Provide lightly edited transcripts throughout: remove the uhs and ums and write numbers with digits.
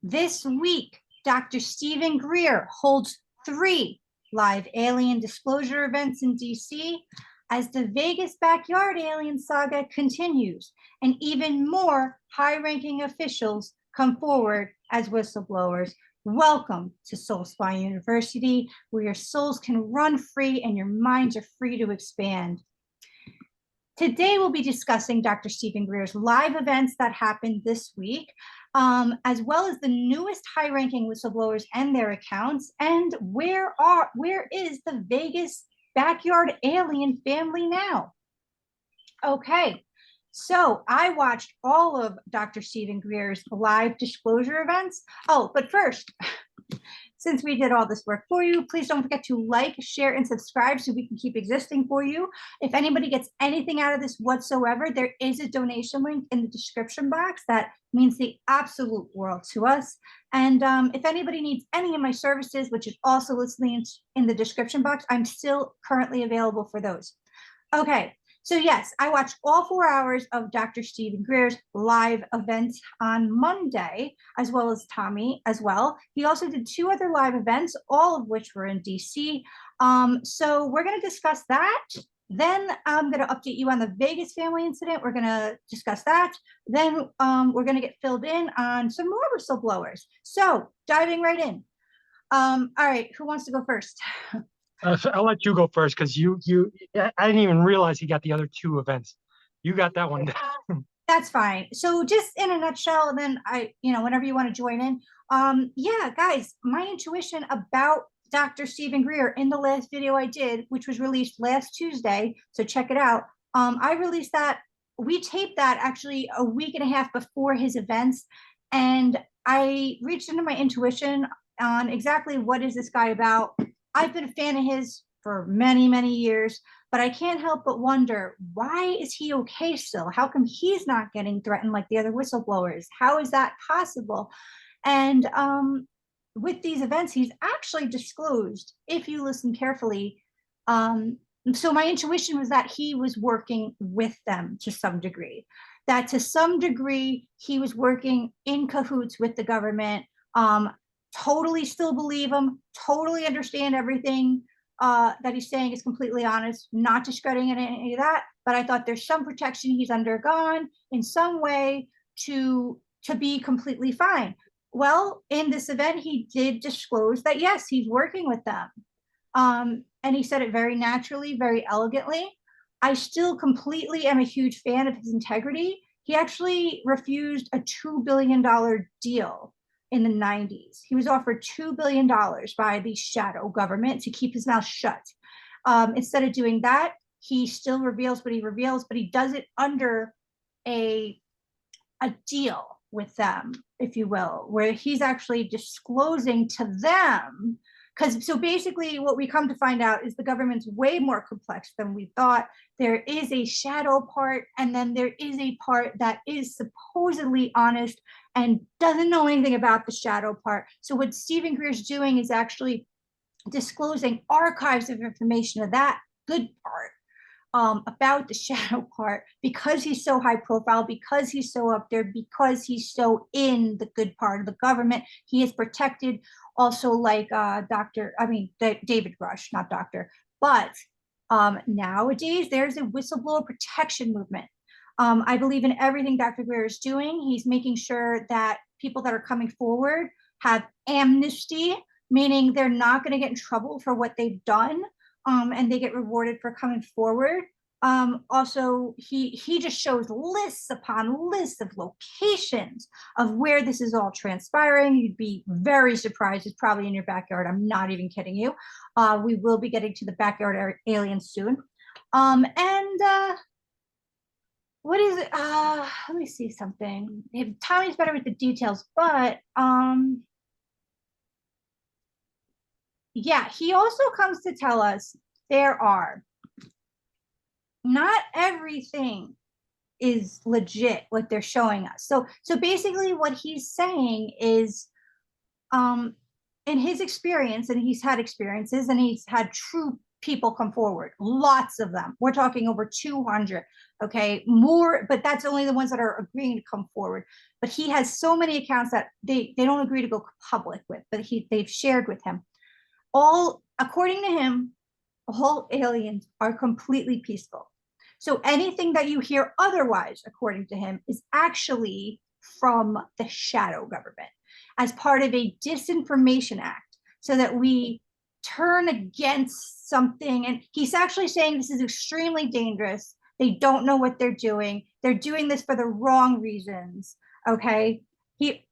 This week, Dr. Stephen Greer holds 3 live alien disclosure events in DC as the Vegas backyard alien saga continues, and even more high-ranking officials come forward as whistleblowers. Welcome to Soul Spy University, where your souls can run free and your minds are free to expand. Today, we'll be discussing Dr. Stephen Greer's live events that happened this week, as well as the newest high-ranking whistleblowers and their accounts, and where is the Vegas backyard alien family now? Okay, so I watched all of Dr. Stephen Greer's live disclosure events. Oh, but first, since we did all this work for you, please don't forget to like, share, and subscribe so we can keep existing for you. If anybody gets anything out of this whatsoever, there is a donation link in the description box. That means the absolute world to us. And if anybody needs any of my services, which is also listening in the description box, I'm still currently available for those. Okay. So yes, I watched all 4 hours of Dr. Stephen Greer's live event on Monday, as well as Tommy as well. He also did 2 other live events, all of which were in DC. So we're going to discuss that. Then I'm going to update you on the Vegas family incident. We're going to discuss that. Then we're going to get filled in on some more whistleblowers. So diving right in. All right, who wants to go first? I'll let you go first because I didn't even realize he got the other 2 events. You got that one down. That's fine. So just in a nutshell, and then whenever you want to join in. Yeah, guys, my intuition about Dr. Stephen Greer in the last video I did, which was released last Tuesday, so check it out. I released that. We taped that actually a week and a half before his events, and I reached into my intuition on exactly what is this guy about. I've been a fan of his for many, many years, but I can't help but wonder, why is he okay still? How come he's not getting threatened like the other whistleblowers? How is that possible? And with these events, he's actually disclosed, if you listen carefully. So my intuition was that he was working with them to some degree, that to some degree, he was working in cahoots with the government. Totally still believe him, totally understand everything that he's saying is completely honest, not discrediting any of that, but I thought there's some protection he's undergone in some way to be completely fine. Well, in this event, he did disclose that, yes, he's working with them. And he said it very naturally, very elegantly. I still completely am a huge fan of his integrity. He actually refused a $2 billion deal in the 90s. He was offered $2 billion by the shadow government to keep his mouth shut. Instead of doing that, he still reveals what he reveals, but he does it under a deal with them, if you will, where he's actually disclosing to them. So basically what we come to find out is the government's way more complex than we thought. There is a shadow part, and then there is a part that is supposedly honest and doesn't know anything about the shadow part. So what Stephen Greer's doing is actually disclosing archives of information of that good part, about the shadow part, because he's so high profile, because he's so up there, because he's so in the good part of the government. He is protected also, like David Rush, not doctor, but nowadays there's a whistleblower protection movement. I believe in everything Dr. Greer is doing. He's making sure that people that are coming forward have amnesty, meaning they're not going to get in trouble for what they've done, and they get rewarded for coming forward. Also, he just shows lists upon lists of locations of where this is all transpiring. You'd be very surprised. It's probably in your backyard. I'm not even kidding you. We will be getting to the backyard aliens soon. What is it? Let me see something. Tommy's better with the details, but yeah, he also comes to tell us there are not everything is legit what they're showing us. So basically what he's saying is, in his experience, and he's had experiences and he's had true people come forward, lots of them. We're talking over 200, okay, more, but that's only the ones that are agreeing to come forward. But he has so many accounts that they don't agree to go public with, but they've shared with him. All, according to him, all aliens are completely peaceful. So anything that you hear otherwise, according to him, is actually from the shadow government as part of a disinformation act so that we turn against something. And he's actually saying this is extremely dangerous. They don't know what they're doing. They're doing this for the wrong reasons. Okay. He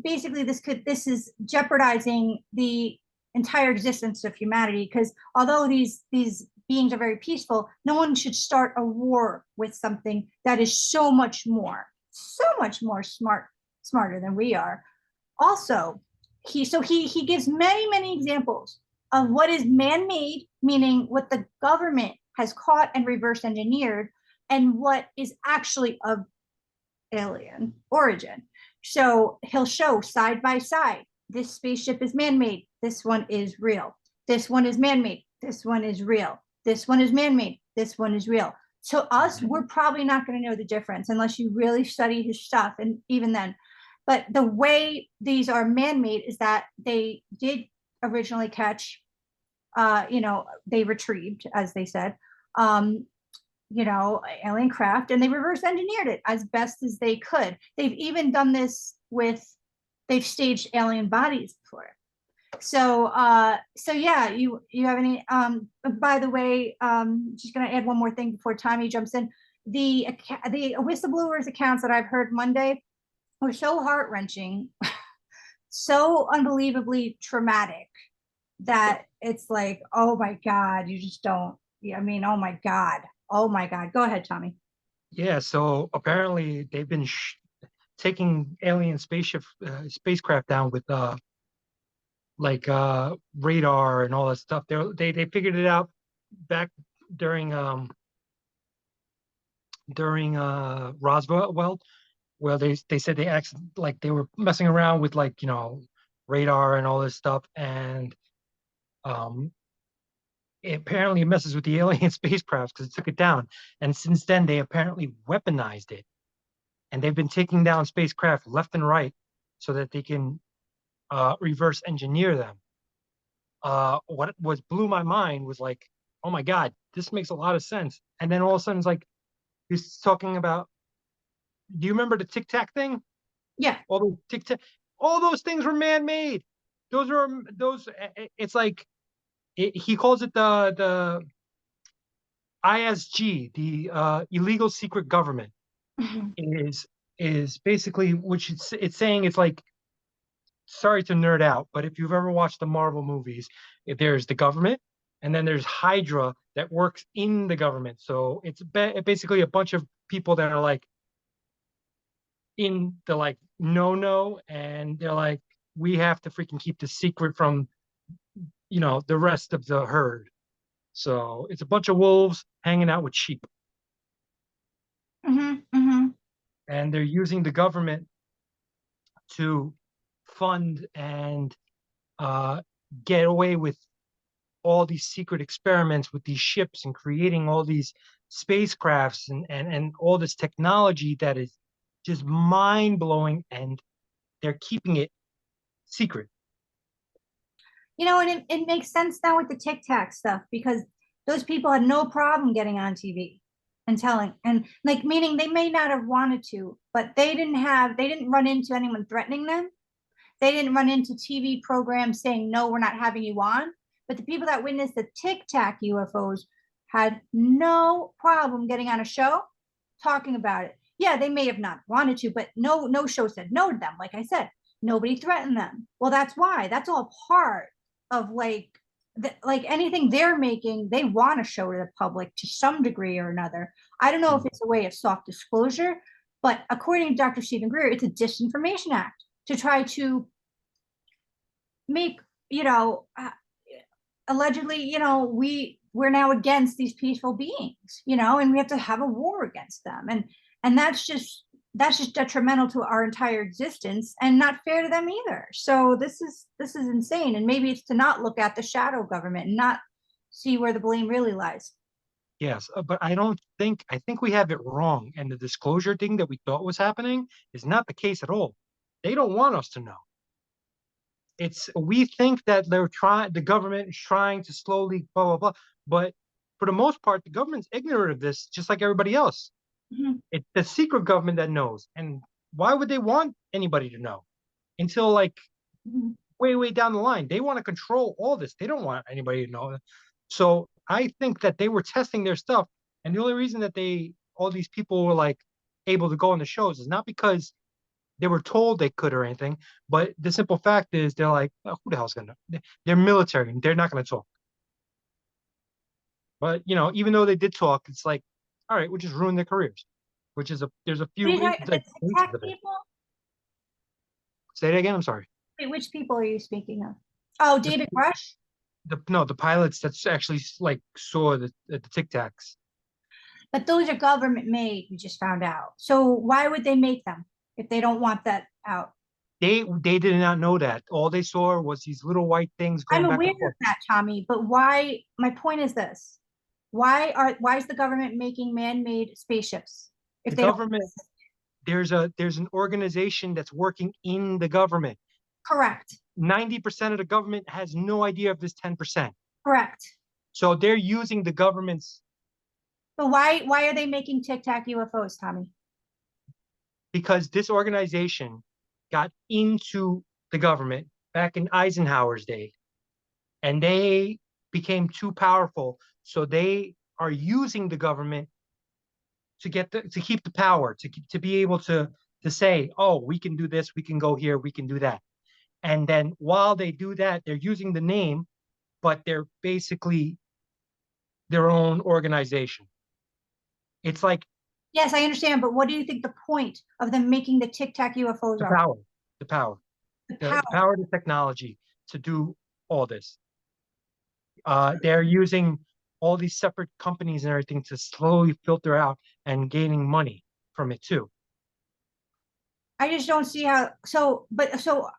basically this is jeopardizing the entire existence of humanity, because although these beings are very peaceful, no one should start a war with something that is so much more smarter than we are. Also, he gives many examples of what is man-made, meaning what the government has caught and reverse engineered, and what is actually of alien origin. So he'll show side by side, this spaceship is man-made, this one is real, this one is man-made, this one is real, this one is man-made, this one is real. So us, we're probably not going to know the difference unless you really study his stuff, and even then. But the way these are man-made is that they did originally catch, they retrieved, as they said, alien craft, and they reverse engineered it as best as they could. They've even done this they've staged alien bodies before. So yeah, you have any, by the way, just gonna add one more thing before Tommy jumps in. The whistleblowers accounts that I've heard Monday were so heart-wrenching, so unbelievably traumatic, that it's like, oh my God, you just don't, I mean, oh my God. Go ahead, Tommy. Yeah, so apparently they've been taking alien spacecraft down with radar and all that stuff. They figured it out back during Roswell, where they said they were messing around with radar and all this stuff, and it apparently messes with the alien spacecraft because it took it down. And since then, they apparently weaponized it, and they've been taking down spacecraft left and right so that they can reverse engineer them. What blew my mind was like, oh my God, this makes a lot of sense. And then all of a sudden, it's like he's talking about. Do you remember the Tic Tac thing? Yeah. All those Tic Tac, all those things were man-made. Those. It's like he calls it the ISG, the illegal secret government, is basically, which it's saying, it's like, sorry to nerd out, but if you've ever watched the Marvel movies, there's the government, and then there's Hydra that works in the government. So it's basically a bunch of people that are like in the no, and they're like, we have to freaking keep the secret from the rest of the herd. So it's a bunch of wolves hanging out with sheep. And they're using the government to fund and get away with all these secret experiments with these ships and creating all these spacecrafts and all this technology that is just mind-blowing, and they're keeping it secret. And it makes sense now with the Tic Tac stuff, because those people had no problem getting on TV and telling, and meaning they may not have wanted to, but they didn't run into anyone threatening them. They didn't run into TV programs saying, no, we're not having you on. But the people that witnessed the Tic Tac UFOs had no problem getting on a show talking about it. Yeah, they may have not wanted to, but no show said no to them. Like I said, nobody threatened them. Well, that's why. That's all part of anything they're making, they want to show to the public to some degree or another. I don't know if it's a way of soft disclosure, but according to Dr. Stephen Greer, it's a disinformation act to try to make, allegedly, we're now against these peaceful beings, and we have to have a war against them. And that's just detrimental to our entire existence and not fair to them either. So this is insane. And maybe it's to not look at the shadow government and not see where the blame really lies. Yes, but I think we have it wrong. And the disclosure thing that we thought was happening is not the case at all. They don't want us to know. We think that the government is trying to slowly blah, blah, blah. But for the most part, the government's ignorant of this, just like everybody else. Mhm. It's the secret government that knows. And why would they want anybody to know until like Mhm. way, way down the line? They want to control all this. They don't want anybody to know. So I think that they were testing their stuff. And the only reason that all these people were like able to go on the shows is not because they were told they could or anything, but the simple fact is they're like, oh, who the hell's gonna? They're military. They're not gonna talk. But even though they did talk, it's like, all right, we'll just ruin their careers. Which is there's a What are few you talking, the like Tic cases Tac of it. people? Say it again. I'm sorry. Wait, which people are you speaking of? Oh, The, David Rush? no, the pilots that's actually like saw the Tic Tacs. But those are government made, we just found out. So why would they make them if they don't want that out? They did not know that. All they saw was these little white things I'm going back aware and of forth. that, Tommy, but why, my point is this. Why is the government making man-made spaceships if The they don't? government, there's an organization that's working in the government. Correct, 90% of the government has no idea of this 10%. correct. So they're using the government's But why are they making Tic Tac UFOs, Tommy? because this organization got into the government back in Eisenhower's day and they became too powerful. So they are using the government to keep the power, to be able to say, oh, we can do this, we can go here, we can do that. And then while they do that, they're using the name, but they're basically their own organization. It's like Yes, I understand, but what do you think the point of them making the Tic Tac UFOs the are? power, the power, The the power. power of the technology to do all this. They're using all these separate companies and everything to slowly filter out and gaining money from it too. I just don't see how. So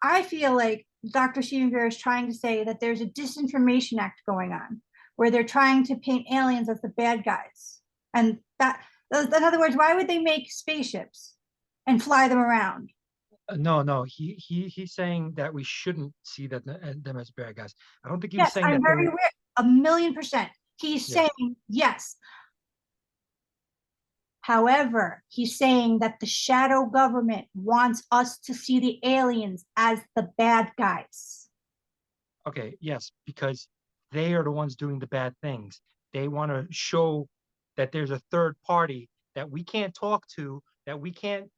I feel like Dr. Stephen Greer is trying to say that there's a disinformation act going on where they're trying to paint aliens as the bad guys. And in other words, why would they make spaceships and fly them around? No, he's saying that we shouldn't see them as bad guys. I don't think he was Yes, saying I'm that they very were. aware, 1,000,000%. He's Yes. saying yes. However, he's saying that the shadow government wants us to see the aliens as the bad guys. Okay, yes, because they are the ones doing the bad things. They want to show that there's a third party that we can't talk to, that we can't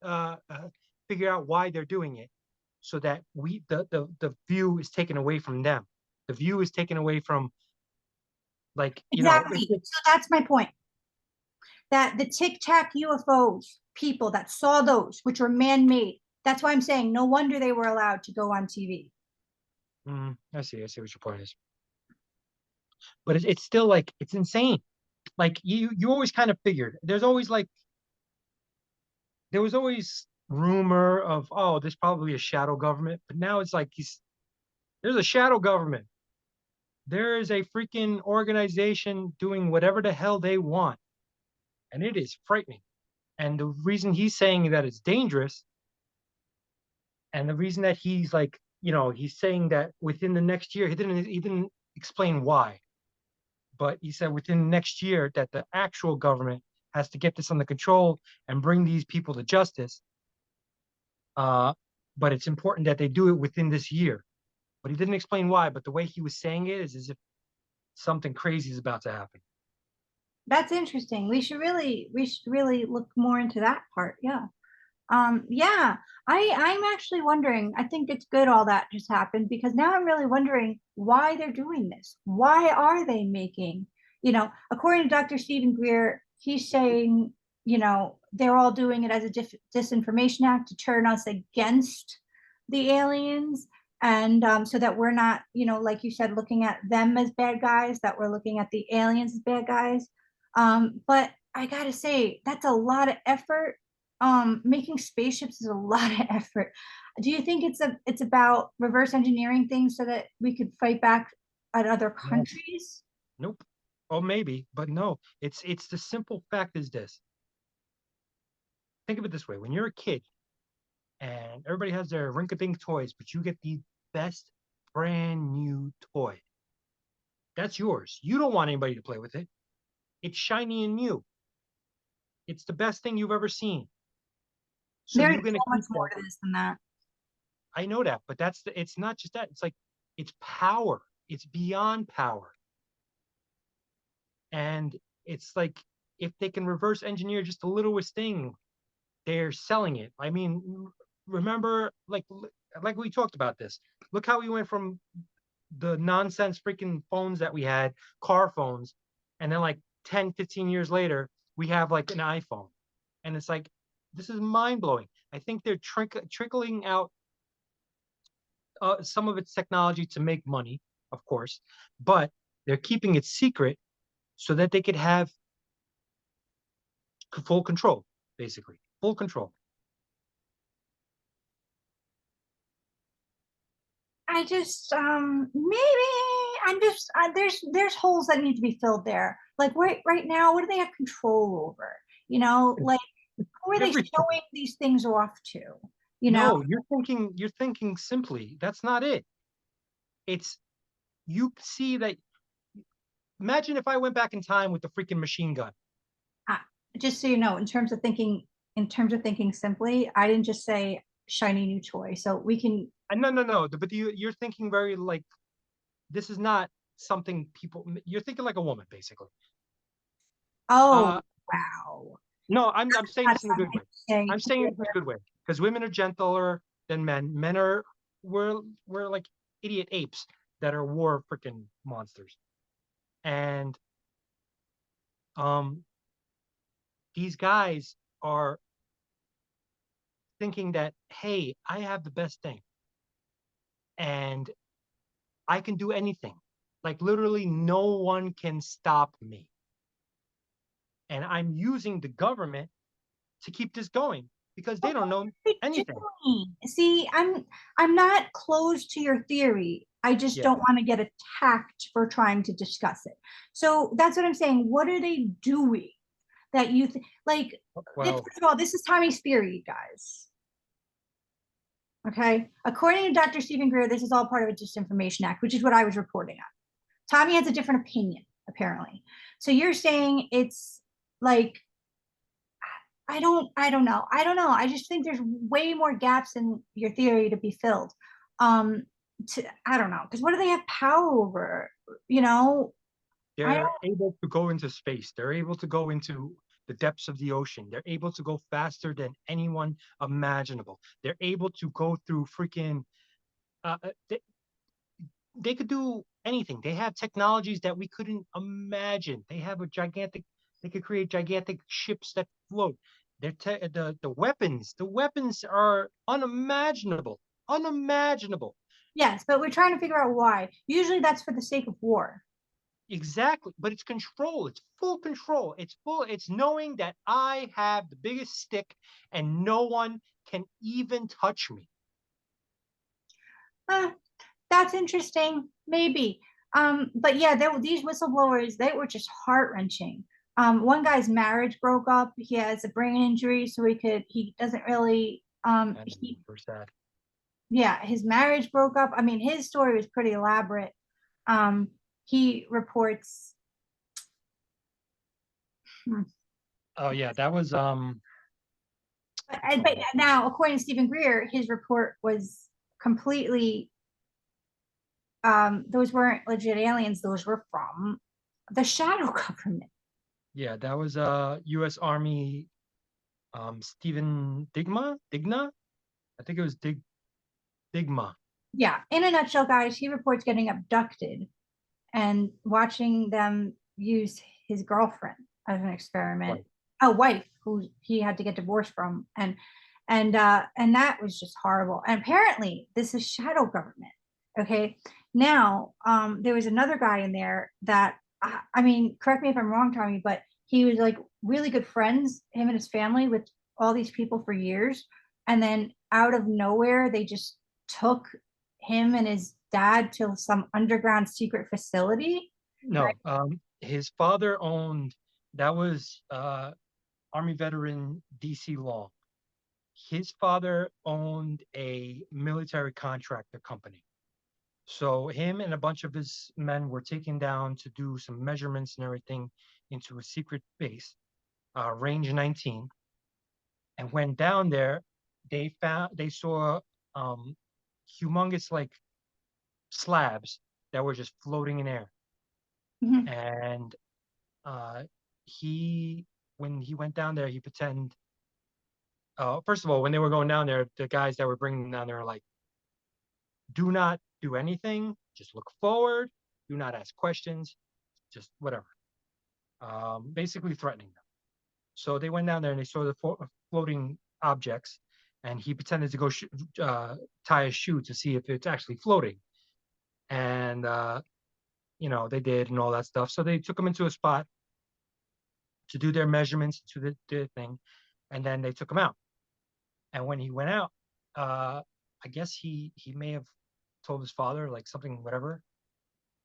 figure out why they're doing it, so that the view is taken away from them. The view is taken away from like Exactly. So that's my point. That the Tic Tac UFOs, people that saw those, which were man made, that's why I'm saying no wonder they were allowed to go on TV. I see what your point is, but it's still like it's insane. Like you always kind of figured there was always rumor of, oh, there's probably a shadow government, but now it's like there's a shadow government. There is a freaking organization doing whatever the hell they want, and it is frightening. And the reason he's saying that it's dangerous, and the reason that he's like, he's saying that within the next year, he didn't explain why, but he said within the next year that the actual government has to get this under control and bring these people to justice. Uh, but it's important that they do it within this year. But he didn't explain why. But the way he was saying it is as if something crazy is about to happen. That's interesting. We should really look more into that part. Yeah. Yeah, I'm actually wondering, I think it's good all that just happened because now I'm really wondering why they're doing this. Why are they making, according to Dr. Stephen Greer, he's saying, they're all doing it as a disinformation act to turn us against the aliens. And so that we're not, like you said, looking at them as bad guys, that we're looking at the aliens as bad guys. But I gotta say, that's a lot of effort. Making spaceships is a lot of effort. Do you think it's about reverse engineering things so that we could fight back at other Yes, countries? Nope. Oh, maybe, but no. It's the simple fact is this. Think of it this way: when you're a kid and everybody has their rink-a-dink toys, but you get the best brand new toy. That's yours. You don't want anybody to play with it. It's shiny and new. It's the best thing you've ever seen. So There's you're gonna so much keep more that. to this than that. I know that, but it's not just that. It's like it's power. It's beyond power. And it's like if they can reverse engineer just the littlest thing, they're selling it. I mean, remember like we talked about this. Look how we went from the nonsense freaking phones that we had, car phones, and then like 10, 15 years later, we have like an iPhone. And it's like this is mind blowing. I think they're trickling out some of its technology to make money, of course, but they're keeping it secret so that they could have full control, basically, full control. I just maybe there's holes that need to be filled there. Like right now, what do they have control over? Like who are they Everything. showing these things off to? You know? No, you're thinking simply. That's not it. It's you see that. Imagine if I went back in time with the freaking machine gun. Uh, just so you know, in terms of thinking simply, I didn't just say shiny new toy. So we can. No, no, no. But you're thinking very like this is not something people. You're thinking like a woman, basically. Oh Uh, wow, no, I'm saying that's this in a good something way. to say I'm saying this in a good way because women are gentler than men. Men are we're like idiot apes that are war freaking monsters. And um, these guys are thinking that hey, I have the best thing and I can do anything. Like literally, no one can stop me. And I'm using the government to keep this going because they But don't what know are they anything. doing? See, I'm not closed to your theory. I just Yeah. don't want to get attacked for trying to discuss it. So that's what I'm saying. What are they doing that like? Well, First of all, this is Tommy's theory, guys. Okay. According to Dr. Stephen Greer, this is all part of a Disinformation Act, which is what I was reporting on. Tommy has a different opinion, apparently. So you're saying it's like I don't know. I just think there's way more gaps in your theory to be filled. I don't know, because what do they have power over? You know, I they're able to go into space. They're able to go into the depths of the ocean. They're able to go faster than anyone imaginable. They're able to go through freaking. Uh, uh, they, they could do anything. They have technologies that we couldn't imagine. They have a gigantic. They could create gigantic ships that float. The weapons are unimaginable, unimaginable. yes, but we're trying to figure out why. Usually that's for the sake of war. Exactly, but it's control. It's full control. It's full. It's knowing that I have the biggest stick and no one can even touch me. Uh, that's interesting, maybe. But yeah, these whistleblowers, they were just heart wrenching. One guy's marriage broke up. He has a brain injury, so he doesn't really, And we're sad. yeah, his marriage broke up. I mean, his story was pretty elaborate. He reports, hmm, Oh yeah, that was but now, according to Stephen Greer, his report was completely, those weren't legit aliens, those were from the shadow government. yeah, that was US Army Stephen Digna? I think it was Digma. Yeah, in a nutshell, guys, he reports getting abducted and watching them use his girlfriend as an experiment, Right. a wife who he had to get divorced from, and that was just horrible. And apparently, this is shadow government. Okay, now there was another guy in there that I mean, correct me if I'm wrong, Tommy, but he was like really good friends, him and his family, with all these people for years, and then out of nowhere, they just took him and his dad to some underground secret facility. No, his father owned, that was Army veteran DC Long. His father owned a military contractor company. So him and a bunch of his men were taken down to do some measurements and everything into a secret base, range 19. And when down there, they saw um, humongous like slabs that were just floating in air. Mhm. And uh, he, when he went down there, he pretended. First of all, when they were going down there, the guys that were bringing them down there were like, "Do not do anything. Just look forward. Do not ask questions. Just whatever." Basically threatening them. So they went down there and they saw the floating objects, and he pretended to go tie a shoe to see if it's actually floating. And they did and all that stuff. So they took him into a spot to do their measurements to the thing, and then they took him out. And when he went out, I guess he may have told his father like something, whatever.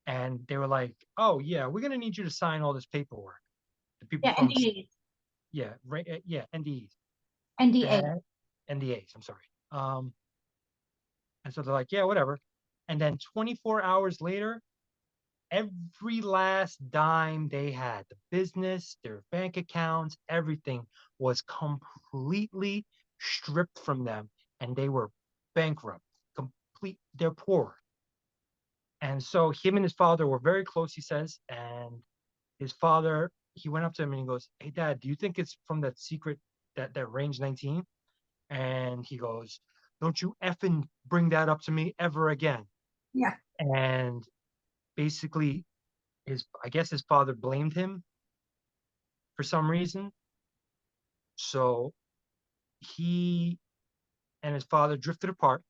And they were like, "Oh yeah, we're gonna need you to sign all this paperwork." The people Yeah, from NDAs, yeah, right, yeah, NDEs NDA. and NDAs. I'm sorry. And so they're like, "Yeah, whatever." And then 24 hours later, every last dime they had, the business, their bank accounts, everything was completely stripped from them, and they were bankrupt. They're poor. And so him and his father were very close, he says. And his father, he went up to him and he goes, "Hey, Dad, do you think it's from that secret, that range 19?" And he goes, "Don't you effing bring that up to me ever again." Yeah. And basically, I guess his father blamed him for some reason. So he and his father drifted apart.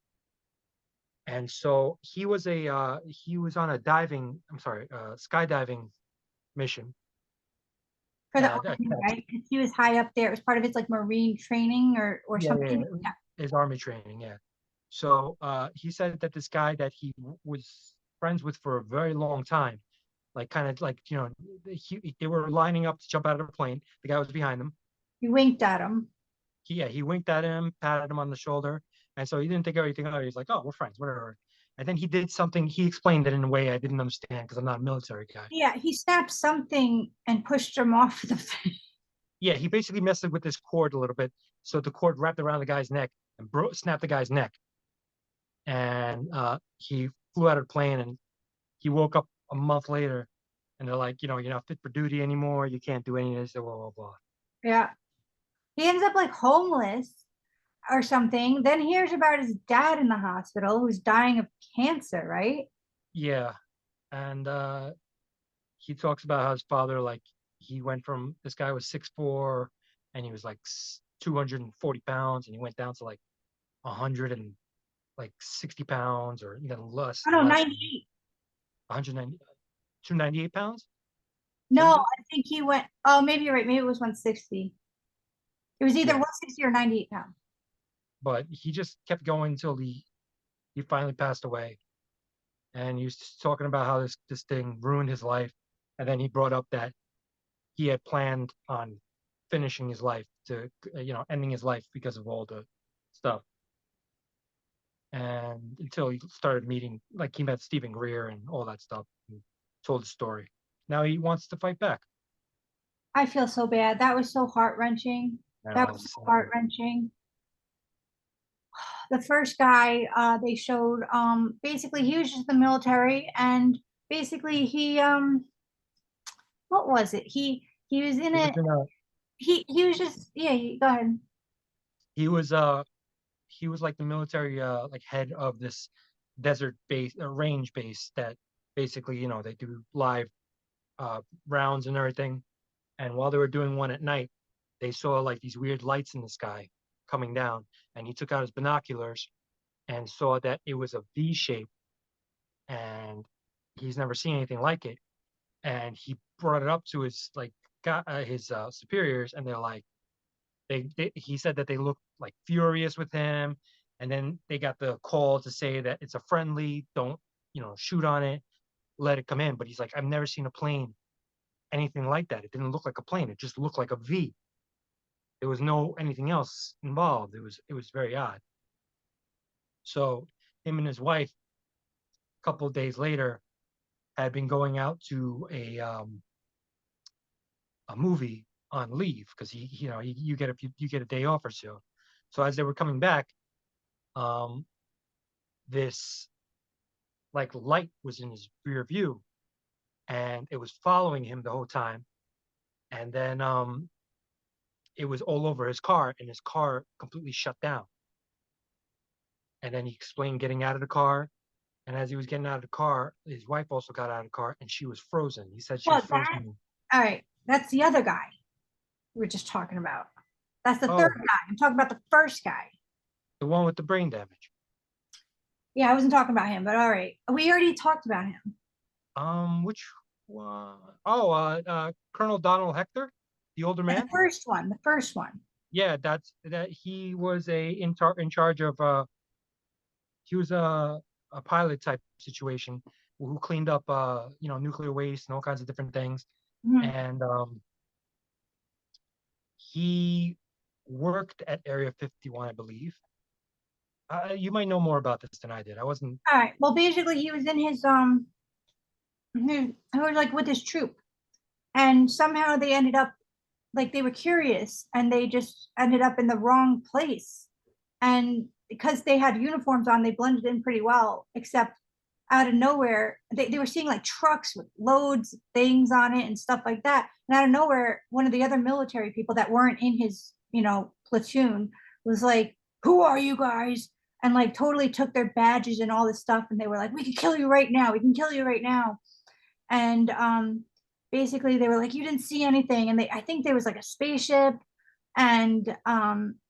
And so he was on a skydiving mission. For the That army, right? Because he was high up there. It was part of his like marine training or Yeah, yeah, something. yeah. Yeah. His army training, yeah. So he said that this guy that he was friends with for a very long time, like kind of like they were lining up to jump out of the plane. The guy was behind them. He winked at him. He winked at him, patted him on the shoulder, and so he didn't think anything of it. He's like, "Oh, we're friends, whatever." And then he did something. He explained it in a way I didn't understand because I'm not a military guy. Yeah, he snapped something and pushed him off the thing. Yeah, he basically messed with this cord a little bit, so the cord wrapped around the guy's neck and snapped the guy's neck. And he flew out of the plane, and he woke up a month later, and they're like, "You're not fit for duty anymore. You can't do any of this." Blah blah blah. Yeah. He ends up like homeless or something. Then hears about his dad in the hospital who's dying of cancer, right? Yeah, and he talks about how his father, like, he went from this guy was 6'4", and he was like 240 pounds, and he went down to like 100 and like 60 pounds, or then less Oh and no, less, 98. 190, 298 pounds. Is that what he No, said? I think he went, oh, maybe you're right. Maybe it was 160. It was either Yeah, 160 or 98 pounds. but he just kept going until he finally passed away. And he was talking about how this thing ruined his life. And then he brought up that he had planned on finishing his life, to ending his life because of all the stuff. And until he started meeting, like, he met Stephen Greer and all that stuff, and told the story. Now he wants to fight back. I feel so bad. That was so heart wrenching. You That know, was so so, heart wrenching. The first guy they showed, basically he was just the military, and basically what was it? He was in he was it. in a He was just yeah. Go ahead. he was he was like the military, like, head of this desert base, range base, that basically, they do live uh rounds and everything. And while they were doing one at night, they saw like these weird lights in the sky coming down. And he took out his binoculars and saw that it was a V shape, and he's never seen anything like it. And he brought it up to his like his superiors, and they're like, he said that they looked like furious with him. And then they got the call to say that it's a friendly, don't shoot on it. let it come in. But he's like, I've never seen a plane anything like that. It didn't look like a plane. It just looked like a V. There was no anything else involved. It was very odd. So him and his wife, a couple of days later, had been going out to a movie on leave because you get you get a day off or so. So as they were coming back, um, this like light was in his rear view, and it was following him the whole time. And then it was all over his car, and his car completely shut down. And then he explained getting out of the car. And as he was getting out of the car, his wife also got out of the car, and she was frozen. He said she was Well, that, frozen. all right, that's the other guy we were just talking about. That's the third Oh, guy. I'm talking about the first guy. the one with the brain damage. Yeah, I wasn't talking about him, but all right. We already talked about him. Which one? Oh, Colonel Donald Hector, the older The man. first one, the first one. Yeah, that he was in charge of he was a pilot type situation who cleaned up nuclear waste and all kinds of different things. Mhm. And he worked at Area 51, I believe. You might know more about this than I did. I wasn't. All right. Well, basically, he was in his he was like with his troop, and somehow they ended up like they were curious, and they just ended up in the wrong place. And because they had uniforms on, they blended in pretty well, except out of nowhere, they were seeing like trucks with loads of things on it and stuff like that. And out of nowhere, one of the other military people that weren't in his, platoon was like, "Who are you guys?" And like totally took their badges and all this stuff. And they were like, "We can kill you right now. We can kill you right now." And basically they were like, "You didn't see anything." And I think there was like a spaceship. And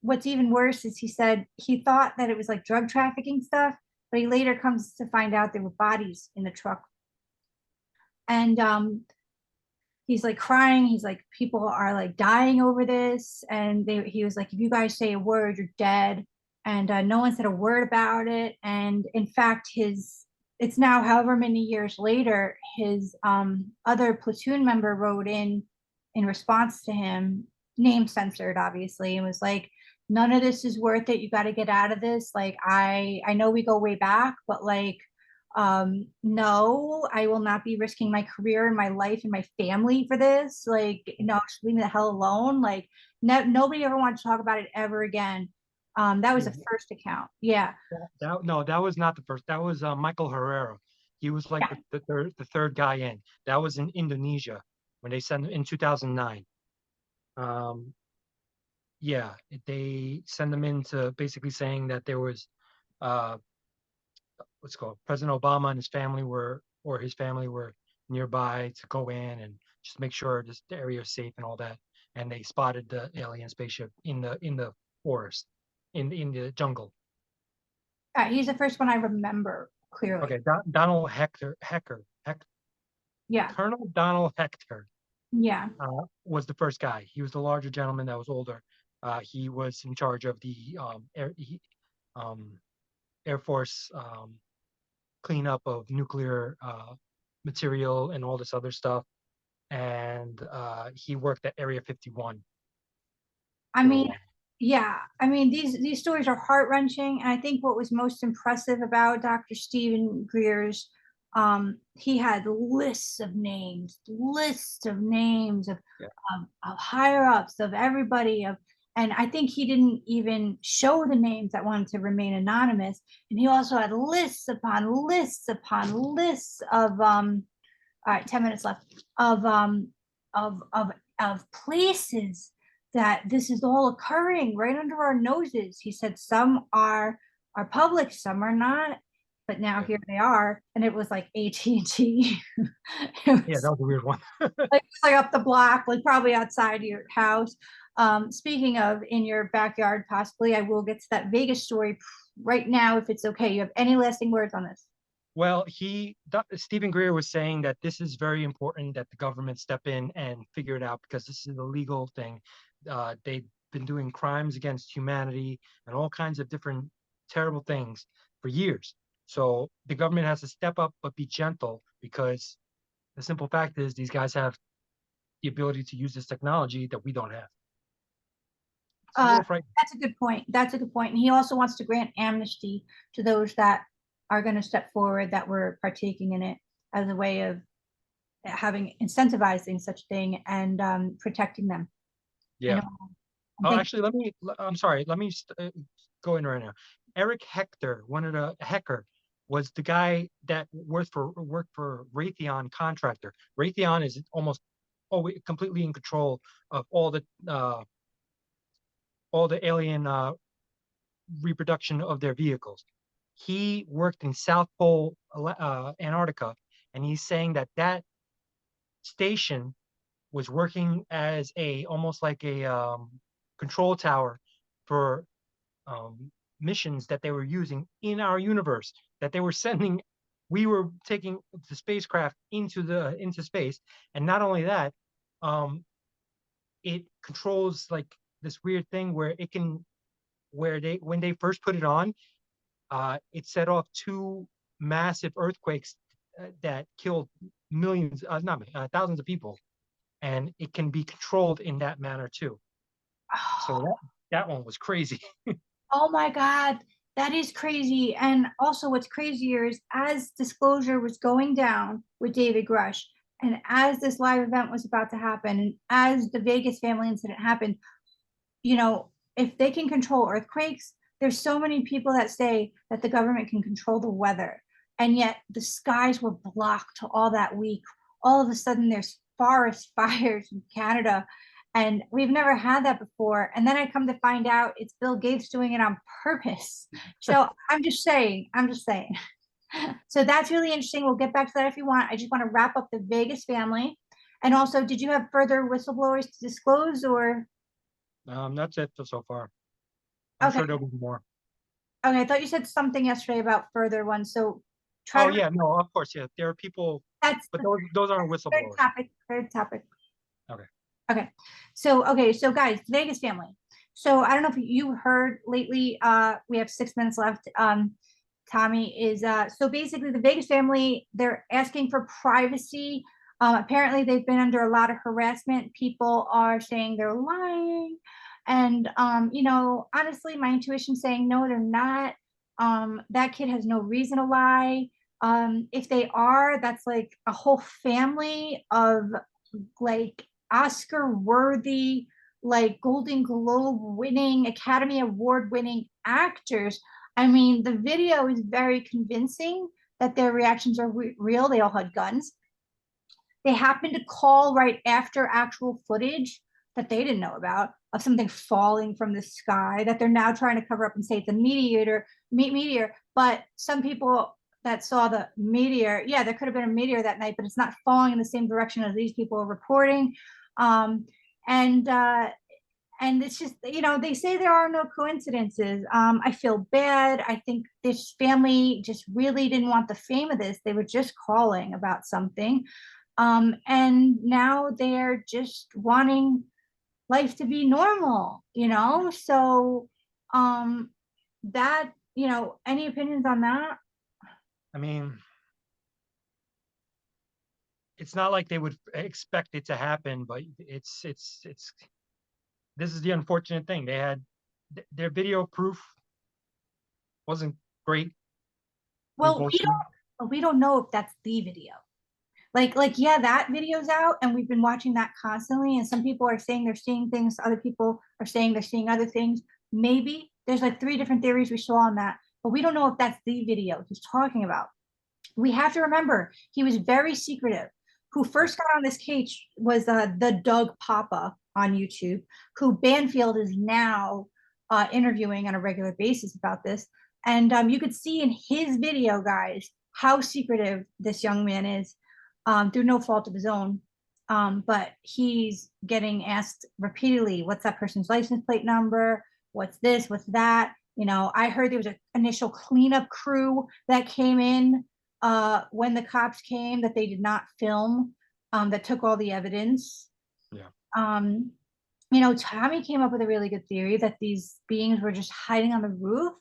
what's even worse is he said he thought that it was like drug trafficking stuff, but he later comes to find out there were bodies in the truck. And he's like crying. He's like, people are like dying over this. And he was like, if you guys say a word, you're dead. And no one said a word about it. And in fact, it's now however many years later, his other platoon member wrote in response to him, name censored, obviously, and was like, none of this is worth it. You got to get out of this. Like, I know we go way back, but like, no, I will not be risking my career and my life and my family for this. Like, no, just leave me the hell alone. Like, nobody ever wanted to talk about it ever again. That was Yeah, the first account. Yeah. no, that was not the first. That was Michael Herrera. He was like Yeah. the third guy in. That was in Indonesia when they sent him in 2009. Um, yeah, they send them into basically saying that there was uh, what's called President Obama and his family were nearby to go in and just make sure the area is safe and all that. And they spotted the alien spaceship in the forest, in the jungle. He's the first one I remember clearly. Okay, Donald Hector, Yeah. Colonel Donald Hector Yeah. was the first guy. He was the larger gentleman that was older. He was in charge of the um, Air Force cleanup of nuclear material and all this other stuff. And he worked at Area 51 I for a mean, while. yeah. I mean, these stories are heart wrenching, and I think what was most impressive about Dr. Stephen Greer's, he had lists of names Yeah. of higher ups of everybody of, and I think he didn't even show the names that wanted to remain anonymous, and he also had lists upon lists upon lists of all right, 10 minutes left of of of of places that this is all occurring right under our noses. He said some are public, some are not, but now Yeah, here they are. And it was like AT&T. yeah, that was a weird one. Like up the block, like probably outside your house. Speaking of in your backyard, possibly, I will get to that Vegas story right now if it's okay. You have any lasting words on this? Well, Stephen Greer was saying that this is very important that the government step in and figure it out because this is a legal thing. They've been doing crimes against humanity and all kinds of different terrible things for years. So the government has to step up, but be gentle because the simple fact is these guys have the ability to use this technology that we don't have. It's a Uh, little frightening. that's a good point. That's a good point. And he also wants to grant amnesty to those that are going to step forward that were partaking in it as a way of having incentivizing such thing and protecting them. You Yeah. know, I Oh, think actually, I'm sorry. Let me go in right now. Eric Hector, one of the Hecker, was the guy that worked for Raytheon contractor. Raytheon is almost always completely in control of all the alien reproduction of their vehicles. He worked in South Pole, Antarctica, and he's saying that that station was working as a almost like a control tower for missions that they were using in our universe, that they were sending. We were taking the spacecraft into space, and not only that, um, it controls like this weird thing where it can, where they when they first put it on, it set off two massive earthquakes that killed millions, not thousands of people, and it can be controlled in that manner too. So that one was crazy. oh my God, that is crazy. And also, what's crazier is as disclosure was going down with David Grush, and as this live event was about to happen, and as the Vegas family incident happened, if they can control earthquakes, there's so many people that say that the government can control the weather. And yet the skies were blocked all that week. All of a sudden, there's forest fires in Canada. And we've never had that before. And then I come to find out it's Bill Gates doing it on purpose. So I'm just saying. So that's really interesting. We'll get back to that if you want. I just want to wrap up the Vegas family. And also, did you have further whistleblowers to disclose or? That's it so far. I'm Okay. sure there'll be more. Okay, I thought you said something yesterday about further ones, so try Oh to, yeah, no, of course, yeah. There are people, that's but the those aren't third whistleblowers. topic, third topic. Okay. Okay, so guys, Vegas family. So I don't know if you heard lately, we have 6 minutes left. Tommy is, so basically the Vegas family, they're asking for privacy. Apparently they've been under a lot of harassment. People are saying they're lying. And, honestly, my intuition saying, no, they're not. That kid has no reason to lie. If they are, that's like a whole family of like Oscar worthy, like Golden Globe winning, Academy Award winning actors. I mean, the video is very convincing that their reactions are real. They all had guns. They happened to call right after actual footage that they didn't know about of something falling from the sky that they're now trying to cover up and say it's a meteor. But some people that saw the meteor, yeah, there could have been a meteor that night, but it's not falling in the same direction as these people are reporting. Um, and and it's just, they say there are no coincidences. I feel bad. I think this family just really didn't want the fame of this. They were just calling about something. And now they're just wanting life to be normal. So that, any opinions on that? I mean, it's not like they would expect it to happen, but it's this is the unfortunate thing. They had their video proof wasn't great. We Well, both we seen. don't we don't know if that's the video. Like yeah, that video's out and we've been watching that constantly. And some people are saying they're seeing things, other people are saying they're seeing other things. Maybe there's like three different theories we saw on that, but we don't know if that's the video he's talking about. We have to remember he was very secretive. Who first got on this case was the Doug Papa on YouTube, who Banfield is now interviewing on a regular basis about this. And you could see in his video, guys, how secretive this young man is through no fault of his own. But he's getting asked repeatedly, what's that person's license plate number? What's this? What's that? I heard there was an initial cleanup crew that came in when the cops came that they did not film, that took all the evidence. Yeah. Tommy came up with a really good theory that these beings were just hiding on the roof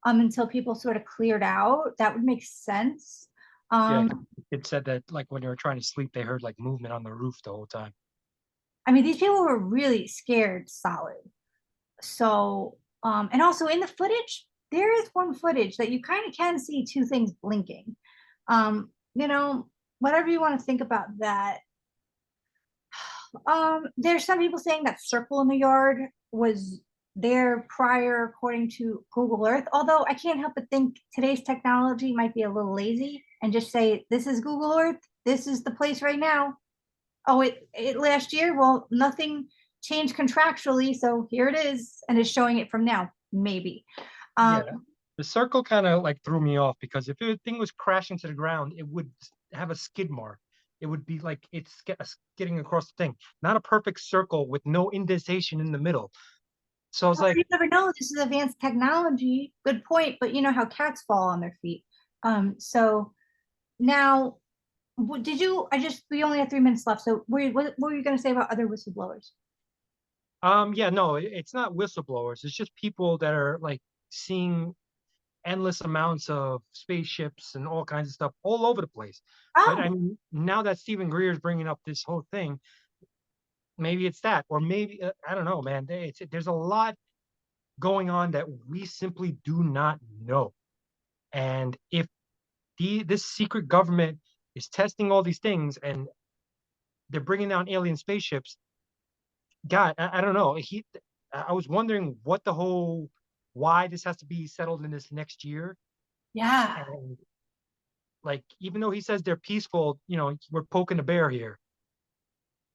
until people sort of cleared out. That would make sense. Yeah, Um, it said that like when they were trying to sleep, they heard like movement on the roof the whole time. I mean, these people were really scared solid. So, and also in the footage, there is one footage that you kind of can see two things blinking. You know, whatever you want to think about that. There's some people saying that circle in the yard was there prior, according to Google Earth. Although I can't help but think today's technology might be a little lazy and just say, this is Google Earth, this is the place right now. Oh, it last year, well, nothing changed contractually, so here it is, and it's showing it from now, maybe. Yeah, Um, the circle kind of like threw me off because if the thing was crashing to the ground, it would have a skid mark. It would be like it's skidding across the thing, not a perfect circle with no indentation in the middle. So I was well, like, you never know. This is advanced technology. Good point, but you know how cats fall on their feet. So now, did you? We only have 3 minutes left. So, what were you going to say about other whistleblowers? yeah, no, it's not whistleblowers. It's just people that are like seeing endless amounts of spaceships and all kinds of stuff all over the place. But I Oh, mean, now that Stephen Greer is bringing up this whole thing, maybe it's that, or maybe I don't know, man. There's a lot going on that we simply do not know. And if this secret government is testing all these things and they're bringing down alien spaceships, God, I don't know. I was wondering what the whole why this has to be settled in this next year. yeah. And like, even though he says they're peaceful, we're poking the bear here.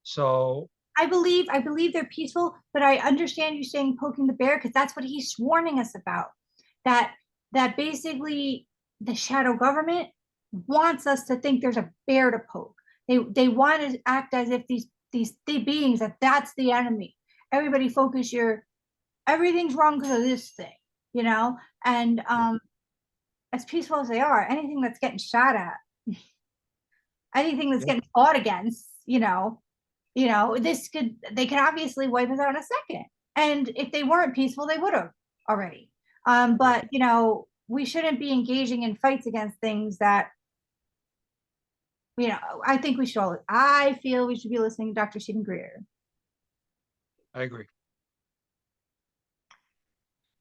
So I believe they're peaceful, but I understand you saying poking the bear because that's what he's warning us about. That that basically the shadow government wants us to think there's a bear to poke. They want to act as if these beings that's the enemy. Everybody focus your everything's wrong because of this thing, you know. And as peaceful as they are, anything that's getting shot at, anything that's yeah, getting fought against, this could they could obviously wipe us out in a second. And if they weren't peaceful, they would have already. yeah, But we shouldn't be engaging in fights against things that I think we should all. I feel we should be listening to Dr. Stephen Greer. I agree.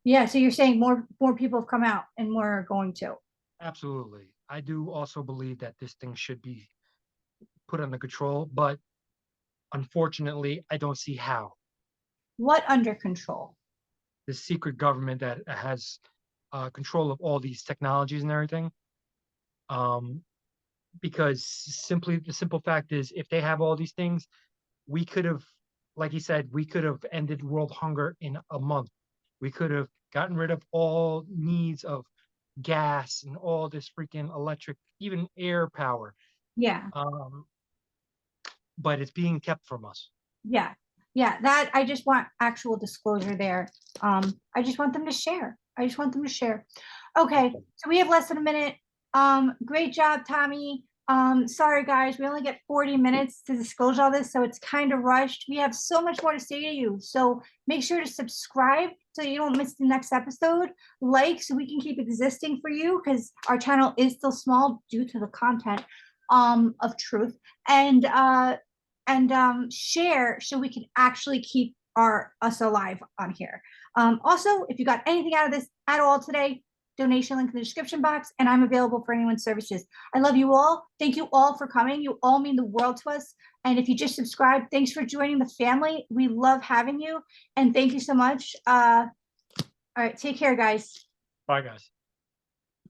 Yeah, so you're saying more people have come out and more are going to. Absolutely. I do also believe that this thing should be put under control, but unfortunately, I don't see how. What under control? The secret government that has control of all these technologies and everything. Um, because simply the simple fact is, if they have all these things, we could have, like he said, we could have ended world hunger in a month. We could have gotten rid of all needs of gas and all this freaking electric, even air power. Yeah. Um, but it's being kept from us. Yeah. Yeah, that I just want actual disclosure there. I just want them to share. I just want them to share. Okay, so we have less than a minute. Great job, Tommy. Sorry guys, we only get 40 minutes to disclose all this, so it's kind of rushed. We have so much more to say to you. So make sure to subscribe so you don't miss the next episode. Like so we can keep existing for you because our channel is still small due to the content of truth. And share so we can actually keep us alive on here. Also, if you got anything out of this at all today, donation link in the description box, and I'm available for anyone's services. I love you all. Thank you all for coming. You all mean the world to us. And if you just subscribed, thanks for joining the family. We love having you, and thank you so much. All right, take care, guys. Bye, guys.